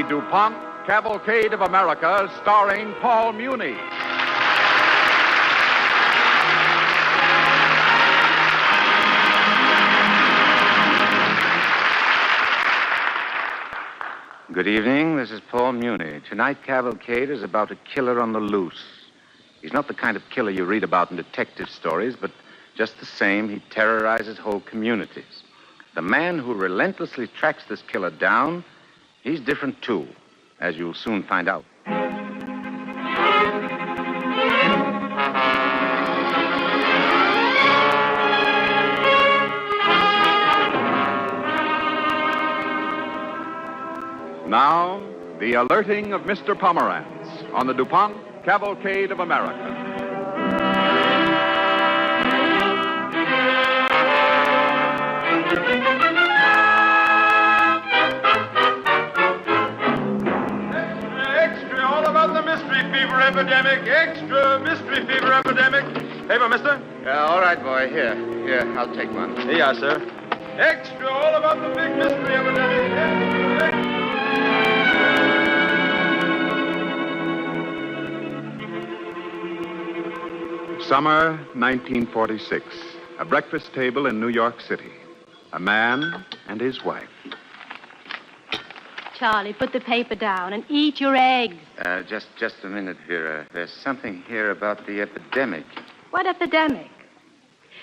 DuPont, Cavalcade of America, starring Paul Muni. Good evening. This is Paul Muni. Tonight, Cavalcade is about a killer on the loose. He's not the kind of killer you read about in detective stories, but just the same, he terrorizes whole communities. The man who relentlessly tracks this killer down, he's different too, as you'll soon find out. Now, the alerting of Mr. Pomerantz on the DuPont Cavalcade of America. Extra, all about the mystery fever epidemic. Extra mystery fever epidemic. Paper, mister? All right, boy. Here, I'll take one. Here you are, sir. Extra, all about the big mystery epidemic. Extra. Summer 1946. A breakfast table in New York City. A man and his wife. Charlie, put the paper down and eat your eggs. Just a minute, Vera. There's something here about the epidemic. What epidemic?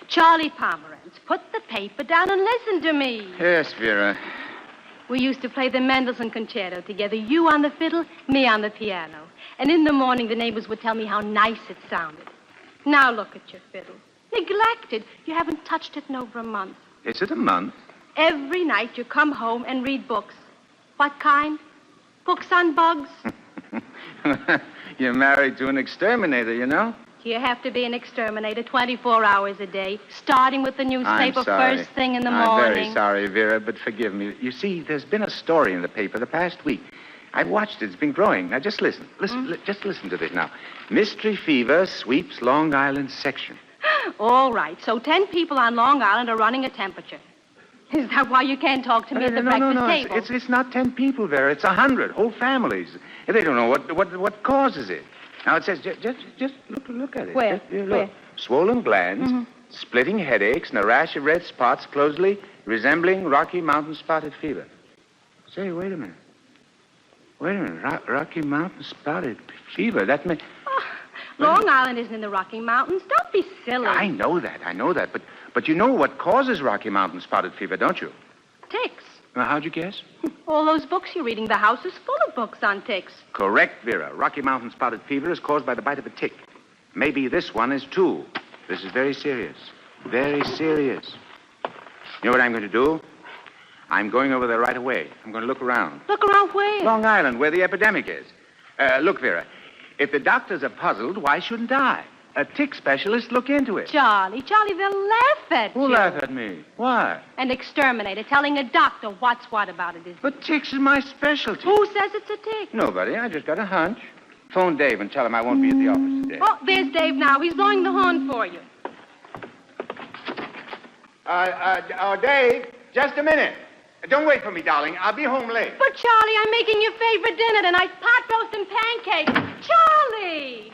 Charlie Pomerantz, put the paper down and listen to me. Yes, Vera. We used to play the Mendelssohn Concerto together, you on the fiddle, me on the piano. And in the morning, the neighbors would tell me how nice it sounded. Now look at your fiddle. Neglected. You haven't touched it in over a month. Is it a month? Every night you come home and read books. What kind? Books on bugs? You're married to an exterminator, you know? You have to be an exterminator 24 hours a day, starting with the newspaper first thing in the morning. I'm very sorry, Vera, but forgive me. You see, there's been a story in the paper the past week. I've watched it. It's been growing. Now, just listen. Just listen to this now. Mystery fever sweeps Long Island section. All right. So 10 people on Long Island are running a temperature. Is that why you can't talk to me at the breakfast table? It's not 10 people, Vera. It's 100. Whole families. They don't know what causes it. Now, it says, just look at it. Where? Look. Swollen glands, splitting headaches, and a rash of red spots closely resembling Rocky Mountain spotted fever. Say, wait a minute. Rocky Mountain spotted fever. That may... Long Island isn't in the Rocky Mountains. Don't be silly. I know that. But you know what causes Rocky Mountain spotted fever, don't you? Ticks. Well, how'd you guess? All those books you're reading. The house is full of books on ticks. Correct, Vera. Rocky Mountain spotted fever is caused by the bite of a tick. Maybe this one is too. This is very serious. Very serious. You know what I'm going to do? I'm going over there right away. I'm going to look around. Look around where? Long Island, where the epidemic is. Look, Vera, if the doctors are puzzled, why shouldn't I? A tick specialist look into it. Charlie, they'll laugh at you. Who laugh at me? Why? An exterminator telling a doctor what's what about it is. But ticks is my specialty. Who says it's a tick? Nobody. I just got a hunch. Phone Dave and tell him I won't be at the office today. Oh, there's Dave now. He's blowing the horn for you. Dave, just a minute. Don't wait for me, darling. I'll be home late. But, Charlie, I'm making your favorite dinner tonight. Pot roast and pancakes. Charlie!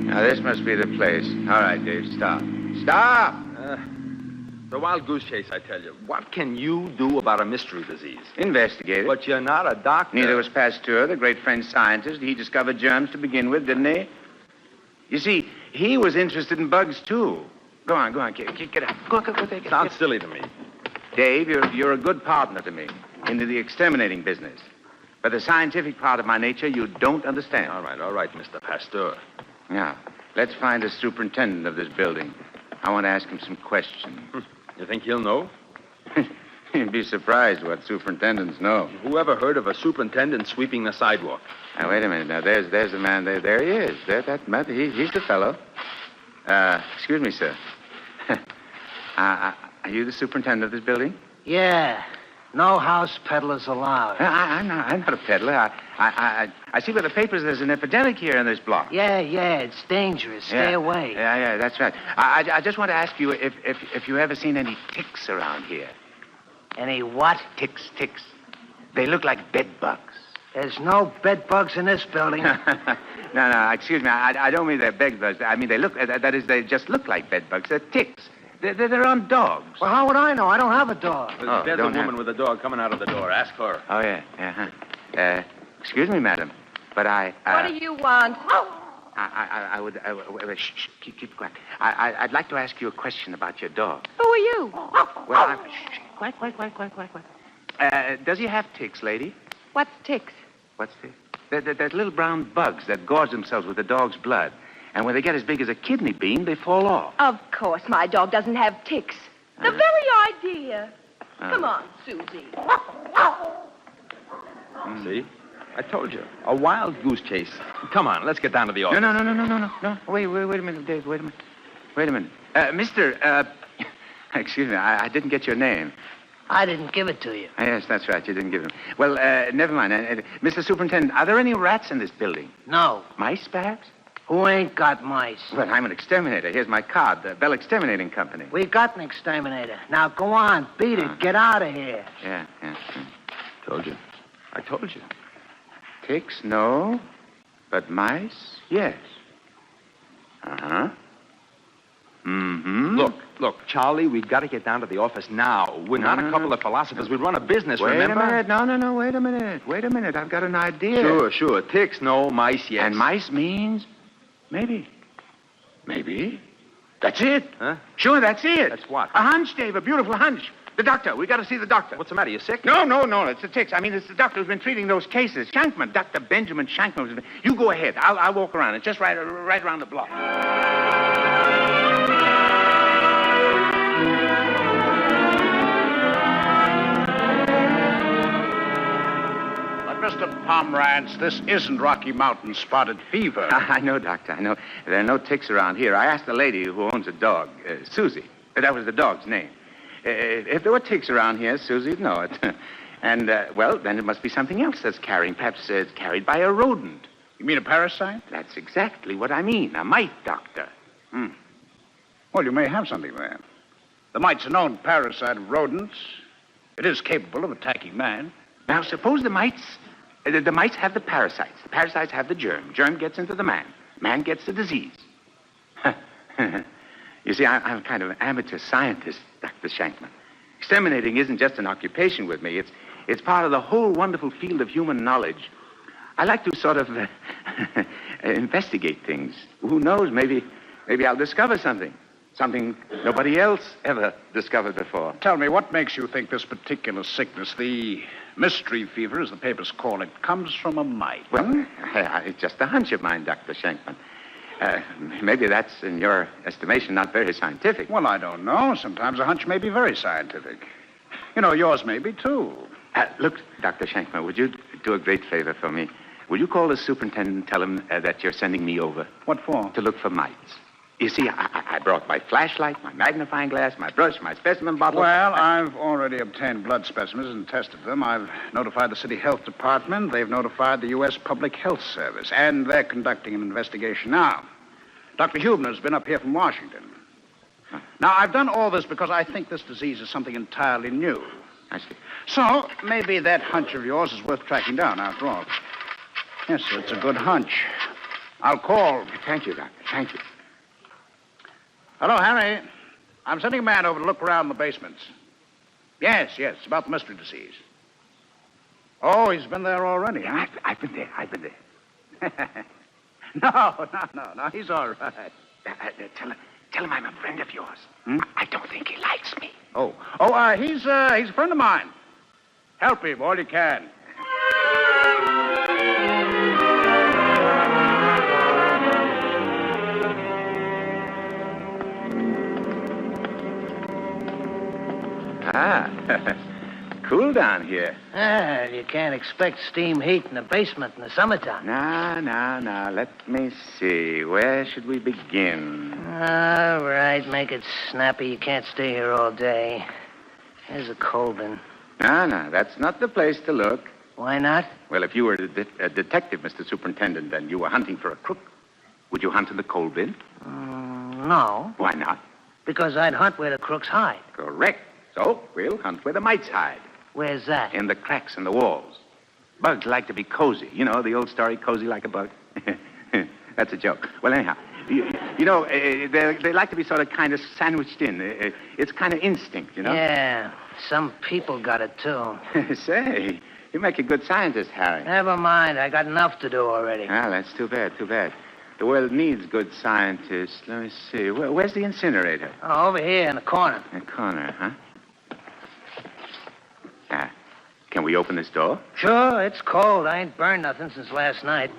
Now, this must be the place. All right, Dave, stop. Stop! The wild goose chase, I tell you. What can you do about a mystery disease? Investigate it. But you're not a doctor. Neither was Pasteur, the great French scientist. He discovered germs to begin with, didn't he? You see, he was interested in bugs, too. Go on. Get up. Go, take it. Sounds silly to me. Dave, you're a good partner to me into the exterminating business. But the scientific part of my nature you don't understand. All right, Mr. Pasteur. Now, let's find the superintendent of this building. I want to ask him some questions. You think he'll know? You'd be surprised what superintendents know. Whoever heard of a superintendent sweeping the sidewalk? Now, wait a minute. Now, there's the man. There he is. He's the fellow. Excuse me, sir. Are you the superintendent of this building? Yeah. No house peddlers allowed. I'm not a peddler. I see by the papers there's an epidemic here in this block. Yeah, it's dangerous. Stay away. Yeah, that's right. I just want to ask you if you ever seen any ticks around here. Any what? Ticks. They look like bed bugs. There's no bed bugs in this building. No, excuse me. I don't mean they're bed bugs. I mean, they just look like bed bugs. They're ticks. They're on dogs. Well, how would I know? I don't have a dog. There's a woman with a dog coming out of the door. Ask her. Oh, yeah. Excuse me, madam, but What do you want? I would... shh, keep quiet. I'd like to ask you a question about your dog. Who are you? Well, quiet. Does he have ticks, lady? What's ticks? What's ticks? They're little brown bugs that gorge themselves with the dog's blood. And when they get as big as a kidney bean, they fall off. Of course, my dog doesn't have ticks. The very idea. Come on, Susie. See? I told you. A wild goose chase. Come on, let's get down to the office. No. Wait a minute, Dave. Wait a minute. Mister, excuse me, I didn't get your name. I didn't give it to you. Yes, that's right. You didn't give him. Well, never mind. Mr. Superintendent, are there any rats in this building? No. Mice, perhaps? Who ain't got mice? Well, I'm an exterminator. Here's my card, the Bell Exterminating Company. We got an exterminator. Now, go on. Beat it. Get out of here. Yeah. Told you. I told you. Ticks, no. But mice, yes. Uh-huh. Mm-hmm. Look, Charlie, we've got to get down to the office now. We're not a couple of philosophers. We run a business, remember? Wait a minute. No, wait a minute. I've got an idea. Sure. Ticks, no. Mice, yes. And mice means maybe. That's it. Huh? Sure, that's it. That's what? A hunch, Dave, a beautiful hunch. The doctor. We got to see the doctor. What's the matter? You sick? No. It's the ticks. I mean, it's the doctor who's been treating those cases. Shankman, Dr. Benjamin Shankman. You go ahead. I'll walk around. It's just right around the block. Mr. Pomerantz, this isn't Rocky Mountain spotted fever. I know, Doctor. I know. There are no ticks around here. I asked the lady who owns a dog, Susie. That was the dog's name. If there were ticks around here, Susie'd know it. And, well, then it must be something else that's carrying. Perhaps it's carried by a rodent. You mean a parasite? That's exactly what I mean. A mite, Doctor. Well, you may have something there. The mite's a known parasite of rodents. It is capable of attacking man. Now, suppose the mites have the parasites. The parasites have the germ. Germ gets into the man. Man gets the disease. You see, I'm kind of an amateur scientist, Dr. Shankman. Exterminating isn't just an occupation with me. It's part of the whole wonderful field of human knowledge. I like to sort of investigate things. Who knows? Maybe I'll discover something. Something nobody else ever discovered before. Tell me, what makes you think this particular sickness, the mystery fever, as the papers call it, comes from a mite? Well, it's just a hunch of mine, Dr. Shankman. Maybe that's, in your estimation, not very scientific. Well, I don't know. Sometimes a hunch may be very scientific. You know, yours may be, too. Look, Dr. Shankman, would you do a great favor for me? Will you call the superintendent and tell him that you're sending me over? What for? To look for mites. You see, I brought my flashlight, my magnifying glass, my brush, my specimen bottle. Well, I've already obtained blood specimens and tested them. I've notified the city health department. They've notified the U.S. Public Health Service. And they're conducting an investigation now. Dr. Huebner's been up here from Washington. Now, I've done all this because I think this disease is something entirely new. I see. So, maybe that hunch of yours is worth tracking down, after all. Yes, sir, it's a good hunch. I'll call. Thank you, Doctor. Thank you. Hello, Harry. I'm sending a man over to look around the basements. Yes, about the mystery disease. Oh, he's been there already, huh? I've been there. No, he's all right. Tell him I'm a friend of yours. I don't think he likes me. He's a friend of mine. Help him all you can. Cool down here. You can't expect steam heat in the basement in the summertime. Now. Let me see. Where should we begin? All right, make it snappy. You can't stay here all day. Here's a cold bin. No, that's not the place to look. Why not? Well, if you were a detective, Mr. Superintendent, and you were hunting for a crook, would you hunt in the coal bin? No, Why not? because I'd hunt where the crooks hide. Correct. So we'll hunt where the mites hide, Where's that? in the cracks in the walls. Bugs like to be cozy. You know the old story, cozy like a bug? That's a joke. Well, anyhow, they like to be sort of kind of sandwiched in. It's kind of instinct, you know? Yeah, some people got it, too. Say, you make a good scientist, Harry. Never mind. I got enough to do already. Well, that's too bad. The world needs good scientists. Let me see. Where's the incinerator? Oh, over here in the corner. In the corner, huh? Can we open this door? Sure, it's cold. I ain't burned nothing since last night.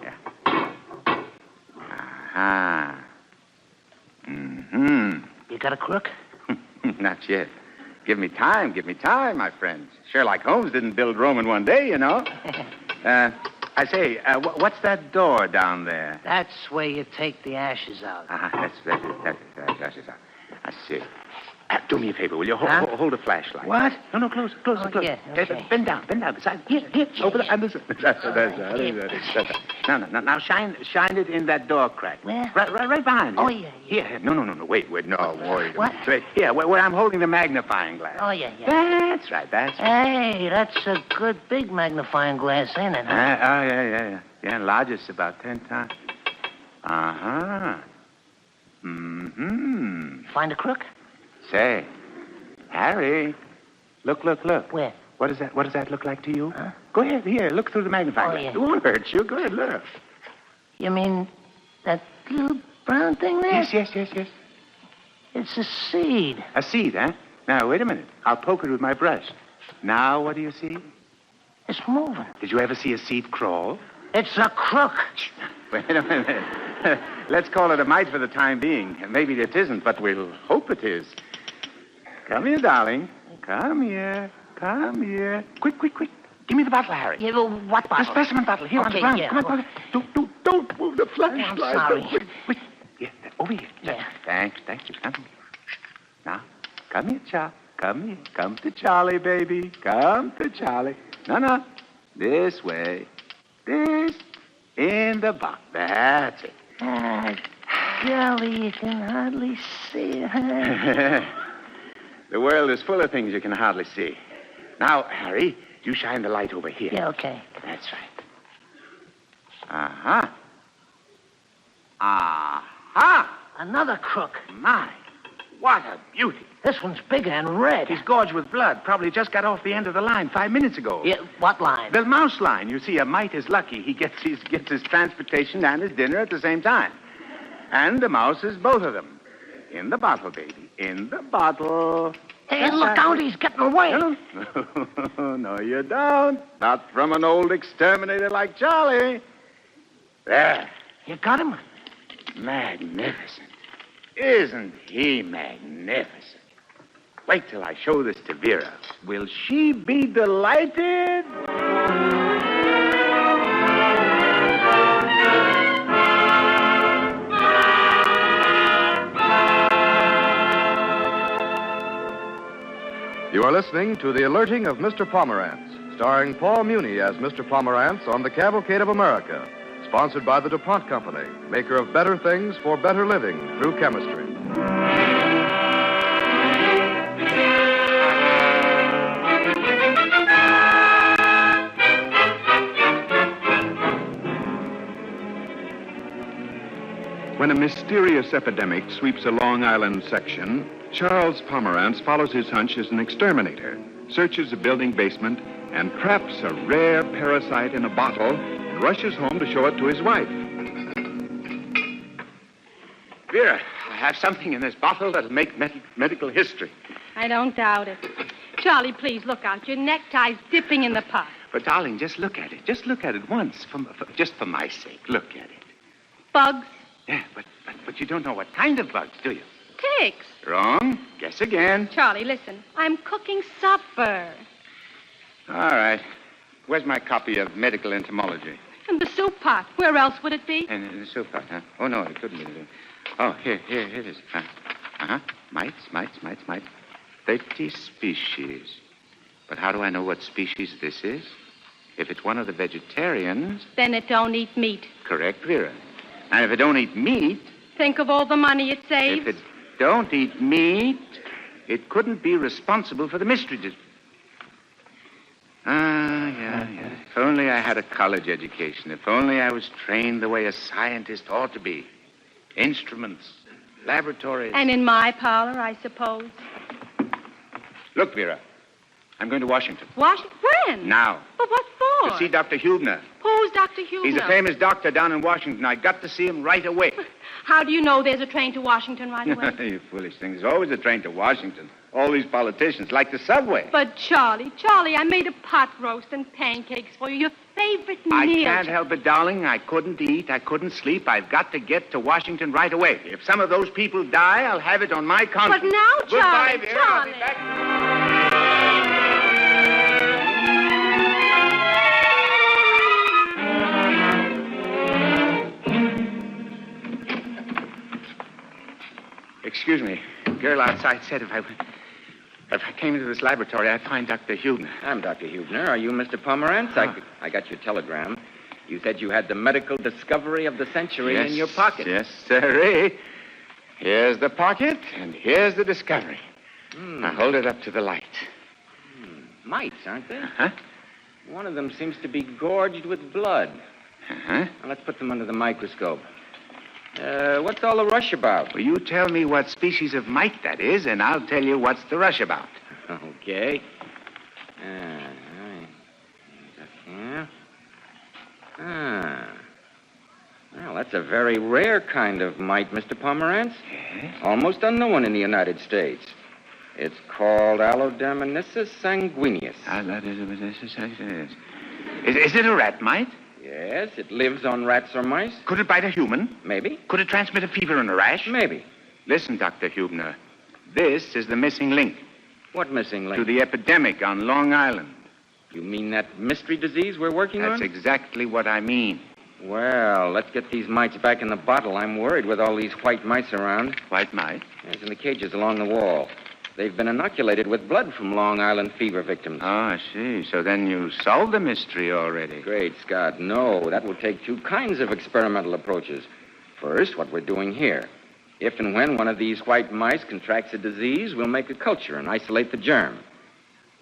Ah. Mm-hmm. You got a crook? Not yet. Give me time, my friends. Sherlock Holmes didn't build Rome in one day, you know. I say, what's that door down there? That's where you take the ashes out. That's ashes out. I see. Do me a favor, will you? Hold a flashlight. What? No, close. Yeah, okay. Bend down. Beside. Here. Over the. No. Now shine it in that door crack. Where? Right behind. Oh, yeah. Here. No. Wait. No, wait. What? Wait. Here, where I'm holding the magnifying glass. Oh, yeah. That's right. Hey, that's a good big magnifying glass, ain't it? Huh? Yeah. Yeah, largest about 10 times. Uh-huh. Mm-hmm. Find a crook? Say, Harry, look. Where? What does that look like to you? Huh? Go ahead, here, look through the magnifying glass. Yeah. It won't hurt you. Go ahead, look. You mean that little brown thing there? Yes. It's a seed. A seed, huh? Now, wait a minute. I'll poke it with my brush. Now, what do you see? It's moving. Did you ever see a seed crawl? It's a crook. Wait a minute. Let's call it a mite for the time being. Maybe it isn't, but we'll hope it is. Come here, darling. Come here. Quick. Give me the bottle, Harry. Yeah, well, what bottle? The specimen bottle here on the ground. Yeah. Come on. Don't move the flashlight. I'm sorry. Wait. Yeah, over here. Yeah. Thanks. Come here. Now, come here, Charlie. Come here. Come to Charlie, baby. Come to Charlie. No. This way. This. In the box. That's it. Golly, you can hardly see it. The world is full of things you can hardly see. Now, Harry, you shine the light over here. Yeah, okay. That's right. Uh-huh. Another crook. My, what a beauty. This one's bigger and red. He's gorged with blood. Probably just got off the end of the line 5 minutes ago. Yeah, what line? The mouse line. You see, a mite is lucky. He gets his transportation and his dinner at the same time. And the mouse is both of them. In the bottle, baby. In the bottle. Hey, look out, he's getting away. No, you don't. Not from an old exterminator like Charlie. There. You got him? Magnificent. Isn't he magnificent? Wait till I show this to Vera. Will she be delighted? You are listening to The Alerting of Mr. Pomerantz, starring Paul Muni as Mr. Pomerantz on the Cavalcade of America, sponsored by the DuPont Company, maker of better things for better living through chemistry. When a mysterious epidemic sweeps a Long Island section, Charles Pomerantz follows his hunch as an exterminator, searches a building basement, and traps a rare parasite in a bottle and rushes home to show it to his wife. Vera, I have something in this bottle that'll make medical history. I don't doubt it. Charlie, please look out. Your necktie's dipping in the pot. But, darling, just look at it. Just look at it once, just for my sake. Look at it. Bugs? Yeah, but you don't know what kind of bugs, do you? Ticks. Wrong. Guess again. Charlie, listen. I'm cooking supper. All right. Where's my copy of Medical Entomology? In the soup pot. Where else would it be? In the soup pot, huh? Oh, no, it couldn't be. Oh, here it is. Mites. 30 species. But how do I know what species this is? If it's one of the vegetarians... Then it don't eat meat. Correct, Vera. And if it don't eat meat... Think of all the money it saves. If it don't eat meat, it couldn't be responsible for the mystery. Yeah. If only I had a college education. If only I was trained the way a scientist ought to be. Instruments, laboratories. And in my parlor, I suppose. Look, Vera, I'm going to Washington. Washington? When? Now. But what for? To see Dr. Hubner. Who's Dr. Hubner? He's a famous doctor down in Washington. I got to see him right away. How do you know there's a train to Washington right away? You foolish thing. There's always a train to Washington. All these politicians like the subway. But, Charlie, I made a pot roast and pancakes for you, your favorite meal. I can't help it, darling. I couldn't eat. I couldn't sleep. I've got to get to Washington right away. If some of those people die, I'll have it on my conscience. But now, Charlie, Goodbye, Vera. I'll be back. Excuse me. The girl outside said if I came into this laboratory, I'd find Dr. Hubner. I'm Dr. Hubner. Are you Mr. Pomerantz? I got your telegram. You said you had the medical discovery of the century in your pocket. Yes, sirree. Here's the pocket, and here's the discovery. Now hold it up to the light. Mites, aren't they? Huh? One of them seems to be gorged with blood. Uh-huh. Now, let's put them under the microscope. What's all the rush about? Well, you tell me what species of mite that is, and I'll tell you what's the rush about. Okay. Yeah. Well, that's a very rare kind of mite, Mr. Pomerantz. Yes? Almost unknown in the United States. It's called Allodermonissus sanguineus. Is it a rat mite? Yes, it lives on rats or mice. Could it bite a human? Maybe. Could it transmit a fever and a rash? Maybe. Listen, Dr. Hubner. This is the missing link What missing link? to the epidemic on Long Island. You mean that mystery disease we're working on? That's exactly what I mean. Well, let's get these mites back in the bottle. I'm worried with all these white mice around. White mite? Yes, in the cages along the wall. They've been inoculated with blood from Long Island fever victims. Oh, I see. So then you solved the mystery already. Great Scott, no. That will take two kinds of experimental approaches. First, what we're doing here. If and when one of these white mice contracts a disease, we'll make a culture and isolate the germ.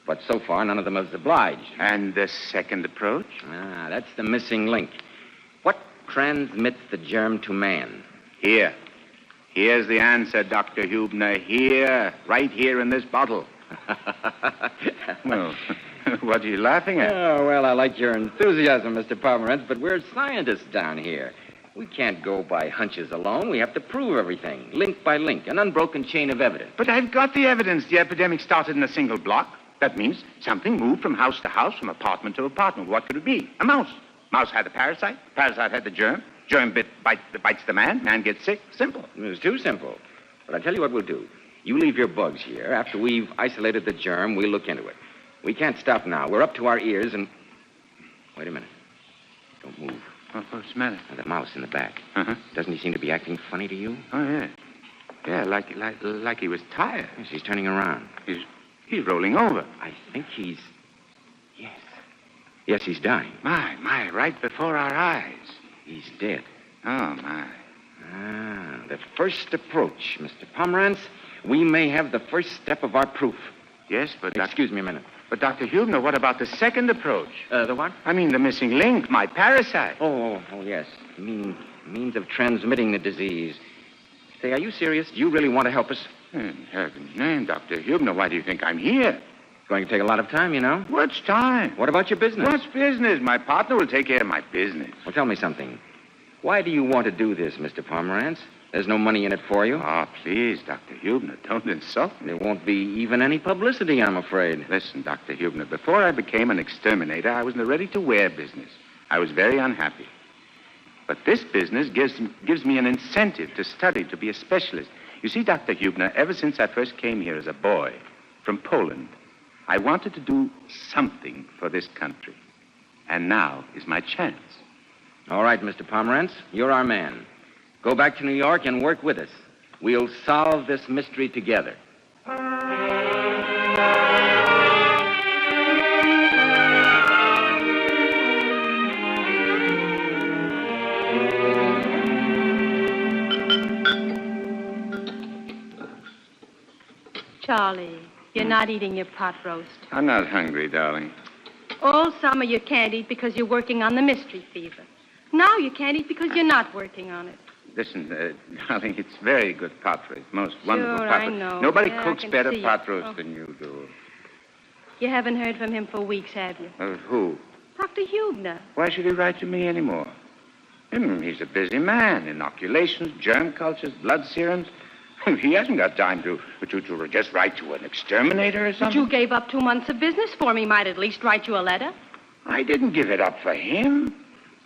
But so far, none of them has obliged. And the second approach? That's the missing link. What transmits the germ to man? Here. Here's the answer, Dr. Hubner. Here. Right here in this bottle. Well, what are you laughing at? Oh, well, I like your enthusiasm, Mr. Pomerantz, but we're scientists down here. We can't go by hunches alone. We have to prove everything, link by link, an unbroken chain of evidence. But I've got the evidence. The epidemic started in a single block. That means something moved from house to house, from apartment to apartment. What could it be? A mouse. Mouse had the parasite. Parasite had the germ. Germ bites the man. Man gets sick. Simple. It was too simple. But I tell you what we'll do. You leave your bugs here. After we've isolated the germ, we'll look into it. We can't stop now. We're up to our ears and... Wait a minute. Don't move. What's the matter? Now, the mouse in the back. Uh-huh. Doesn't he seem to be acting funny to you? Oh, yeah. Yeah, like he was tired. Yes, he's turning around. He's rolling over. I think he's... Yes. Yes, he's dying. My, right before our eyes. He's dead. Oh, my. The first approach, Mr. Pomerantz. We may have the first step of our proof. Yes, but... Excuse me a minute. But, Dr. Hubner, what about the second approach? The what? I mean, the missing link, my parasite. Oh, yes. Means of transmitting the disease. Say, are you serious? Do you really want to help us? In heaven's name, Dr. Hubner, why do you think I'm here? It's going to take a lot of time, you know. What's time? What about your business? What's business? My partner will take care of my business. Well, tell me something. Why do you want to do this, Mr. Pomerantz? There's no money in it for you. Oh, please, Dr. Hubner, don't insult me. There won't be even any publicity, I'm afraid. Listen, Dr. Hubner, before I became an exterminator, I was in the ready-to-wear business. I was very unhappy. But this business gives me an incentive to study, to be a specialist. You see, Dr. Hubner, ever since I first came here as a boy from Poland, I wanted to do something for this country. And now is my chance. All right, Mr. Pomerantz, you're our man. Go back to New York and work with us. We'll solve this mystery together. Charlie, you're not eating your pot roast. I'm not hungry, darling. All summer you can't eat because you're working on the mystery fever. Now you can't eat because you're not working on it. Listen, darling, it's very good pot roast. Most wonderful Sure, pot I roast. know. Nobody Yeah, I cooks can better see pot it. roast Oh. than you do. You haven't heard from him for weeks, have you? Who? Dr. Hubner. Why should he write to me anymore? He's a busy man. Inoculations, germ cultures, blood serums. He hasn't got time to just write to an exterminator or But something. you gave up 2 months of business for me. Might at least write you a letter. I didn't give it up for him.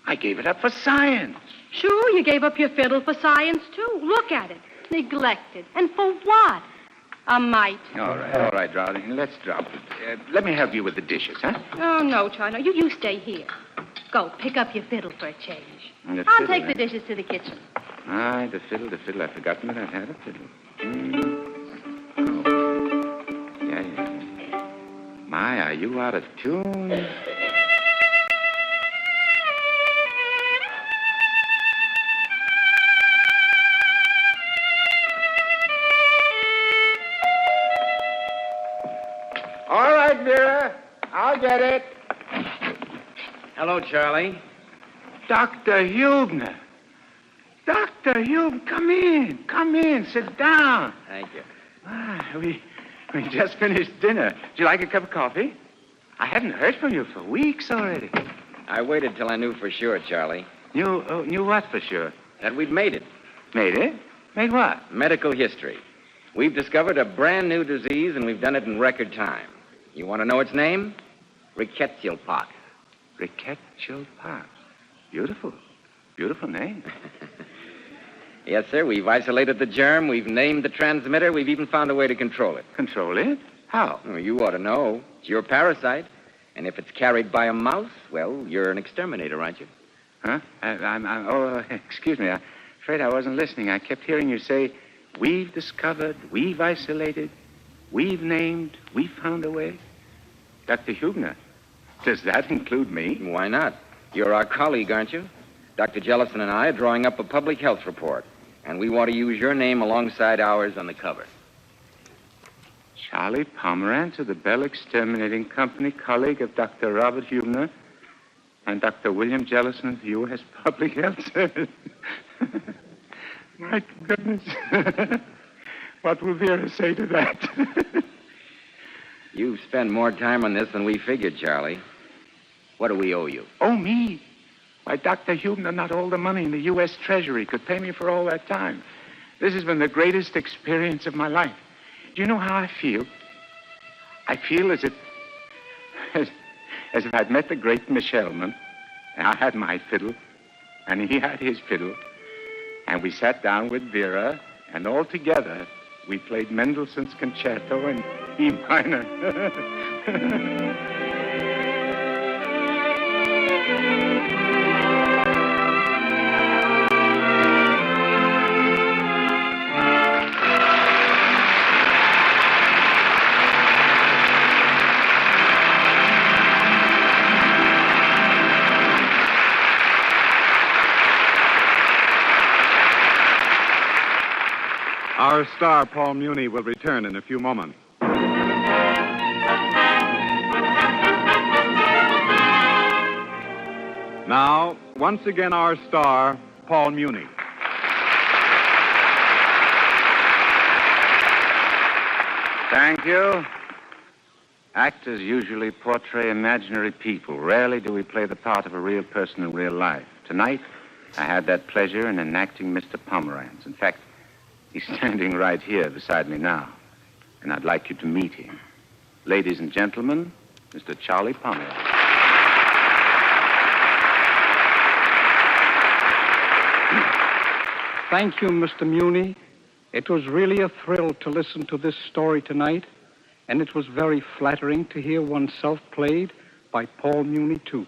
I gave it up for science. Sure, you gave up your fiddle for science, too. Look at it. Neglected. And for what? A mite. All right, darling. Let's drop it. Let me help you with the dishes, huh? Oh, no, Charlie. No, you stay here. Go, pick up your fiddle for a change. And the I'll fiddle, take the eh? dishes to the kitchen. Ah, the fiddle. I've forgotten that I had a fiddle. Oh. Yeah. My, are you out of tune? All right, Vera. I'll get it. Hello, Charlie. Dr. Hubner. Dr. Hubner, come in. Sit down. Thank you. We just finished dinner. Would you like a cup of coffee? I hadn't heard from you for weeks already. I waited till I knew for sure, Charlie, Knew what for sure? that we'd made it. Made it? Made what? Medical history. We've discovered a brand new disease, and we've done it in record time. You want to know its name? Rickettsial pox. Rickettsial pox. Beautiful. Beautiful name. Yes, sir. We've isolated the germ. We've named the transmitter. We've even found a way to control it. Control it? How? Oh, you ought to know. It's your parasite. And if it's carried by a mouse, well, you're an exterminator, aren't you? Huh? Excuse me. I'm afraid I wasn't listening. I kept hearing you say, we've discovered, we've isolated, we've named, we've found a way. Dr. Hubner, does that include me? Why not? You're our colleague, aren't you? Dr. Jellison and I are drawing up a public health report, and we want to use your name alongside ours on the cover. Charlie Pomerantz of the Bell Exterminating Company, colleague of Dr. Robert Hubner and Dr. William Jellison of the U.S. Public Health Service. My goodness. What will Vera say to that? You've spent more time on this than we figured, Charlie. What do we owe you? Oh, me? Why, Dr. Hubner, not all the money in the U.S. Treasury could pay me for all that time. This has been the greatest experience of my life. Do you know how I feel? I feel as if I'd met the great Michelman, and I had my fiddle, and he had his fiddle, and we sat down with Vera, and all together we played Mendelssohn's Concerto in E minor. Our star, Paul Muni, will return in a few moments. Now, once again, our star, Paul Muni. Thank you. Actors usually portray imaginary people. Rarely do we play the part of a real person in real life. Tonight, I had that pleasure in enacting Mr. Pomerantz. In fact, he's standing right here beside me now, and I'd like you to meet him. Ladies and gentlemen, Mr. Charlie Pomerantz. Thank you, Mr. Muni. It was really a thrill to listen to this story tonight, and it was very flattering to hear oneself played by Paul Muni, too.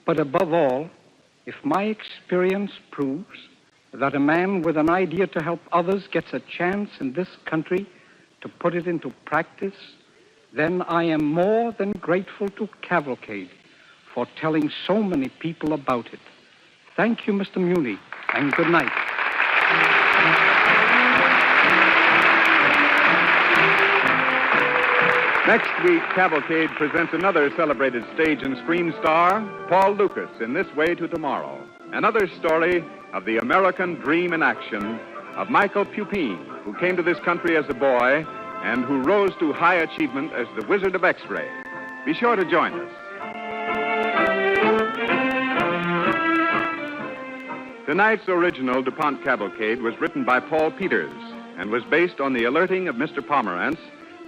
But above all, if my experience proves that a man with an idea to help others gets a chance in this country to put it into practice, then I am more than grateful to Cavalcade for telling so many people about it. Thank you, Mr. Muni, and good night. Next week, Cavalcade presents another celebrated stage and screen star, Paul Lucas, in This Way to Tomorrow. Another story of the American dream in action of Michael Pupin, who came to this country as a boy and who rose to high achievement as the Wizard of X-Ray. Be sure to join us. Tonight's original DuPont Cavalcade was written by Paul Peters and was based on The Alerting of Mr. Pomerantz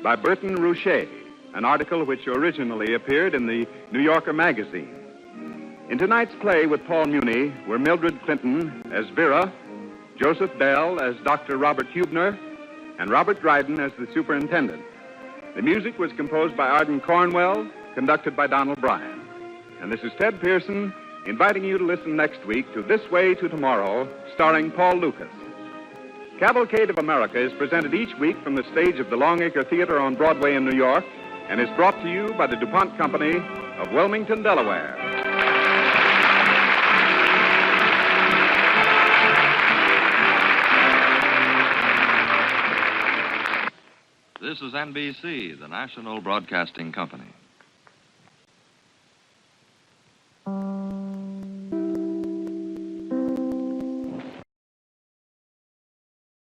by Burton Rouchet, an article which originally appeared in the New Yorker magazine. In tonight's play with Paul Muni were Mildred Clinton as Vera, Joseph Bell as Dr. Robert Hubner, and Robert Dryden as the superintendent. The music was composed by Arden Cornwell, conducted by Donald Bryan. And this is Ted Pearson inviting you to listen next week to This Way to Tomorrow, starring Paul Lucas. Cavalcade of America is presented each week from the stage of the Longacre Theater on Broadway in New York and is brought to you by the DuPont Company of Wilmington, Delaware. This is NBC, the national broadcasting company.